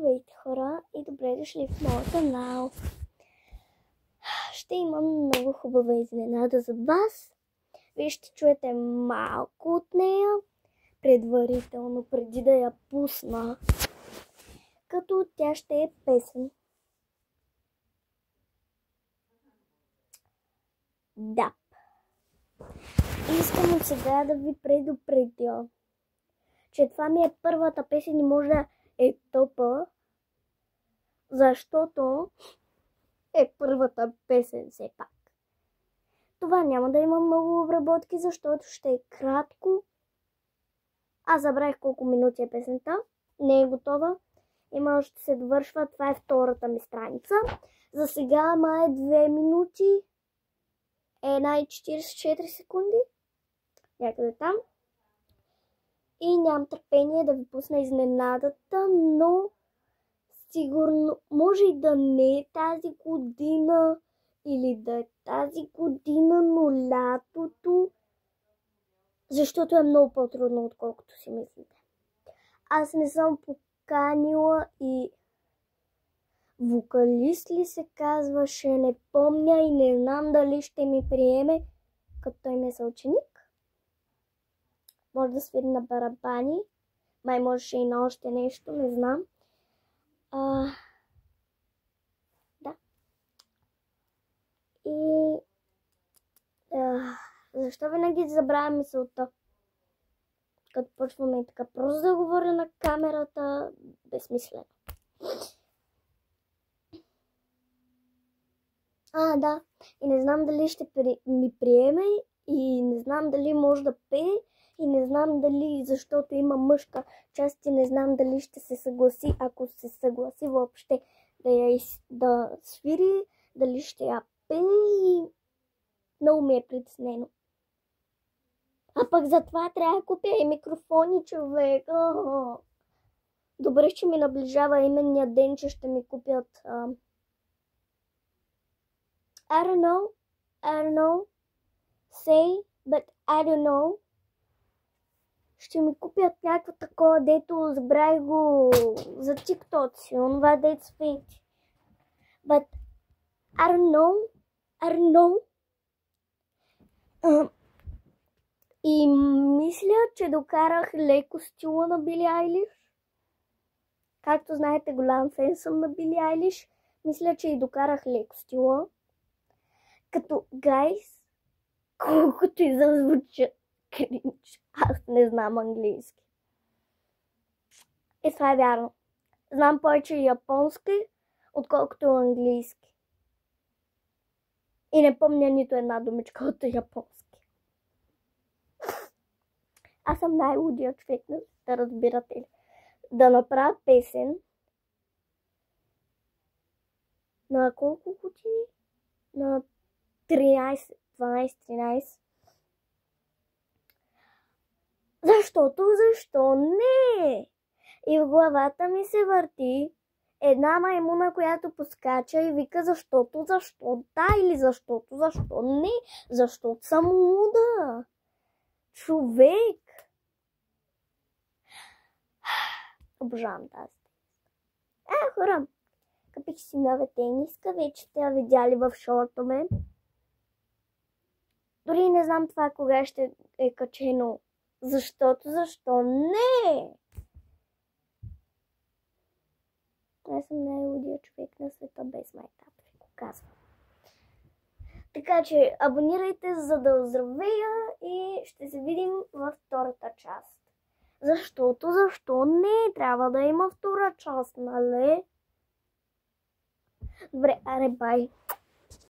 Здравейте, хора, и добре дошли в моя канал. Ще имам много хубава изненада за вас. Вие ще чуете малко от нея предварително, преди да я пусна, като тя ще е песен. Да. Искам от сега да ви предупредя, че това ми е първата песен и може да е тъпа, защото е първата песен все пак. Това няма да има много обработки, защото ще е кратко. Аз забравих колко минути е песента. Не е готова. Има още се довършва. Това е втората ми страница. За сега май 2 минути. 1:44 секунди. Някъде там. И нямам търпение да ви пусна изненадата, но сигурно може и да не е тази година или да е тази година, но лятото, защото е много по-трудно, отколкото си мислите. Аз не съм поканила и вокалист ли се казваше, не помня и не знам дали ще ми приеме, като той ми е съученик. Може да свири на барабани, май можеше и на още нещо, не знам. Да. И защо винаги забравя мисълта? Като почваме така просто да говоря на камерата, безсмислено. Да. И не знам дали ще ми приеме и не знам дали може да пее и не знам дали, защото има мъжка част и не знам дали ще се съгласи, ако се съгласи въобще да свири, дали ще я пее и много ми е притеснено. А пък затова трябва да купя и микрофони, човек. Добре, че ми наближава именния ден, че ще ми купят I don't know, say, but I don't know. Ще ми купят някакво такова, дето забравих го за TikTok си, онова дето свети. But I don't know. И мисля, че докарах леко стила на Били Айлиш. Както знаете, голям фен съм на Били Айлиш. Мисля, че и докарах леко стила. Като, гайс, колкото и зазвуча кринч, аз не знам английски. И това е вярно. Знам повече японски, отколкото английски. И не помня нито една думичка от японски. Аз съм най-лудия човек, да разбирате ли. Да направя песен на колко години? На 12-13. Защо не? И в главата ми се върти една маймуна, която поскача и вика защо да, или защо не, защото съм луда. Човек. Обожавам тази. Хора, купих си нова тениска, вече сте я видяли в шортове. Дори не знам това кога ще е качено. Защо не? Аз съм най-лудия човек на света без майтап, ви го казвам. Така че абонирайте, за да оздравея и ще се видим във втората част. Защо не? Трябва да има втора част, нали? Добре, аре, бай.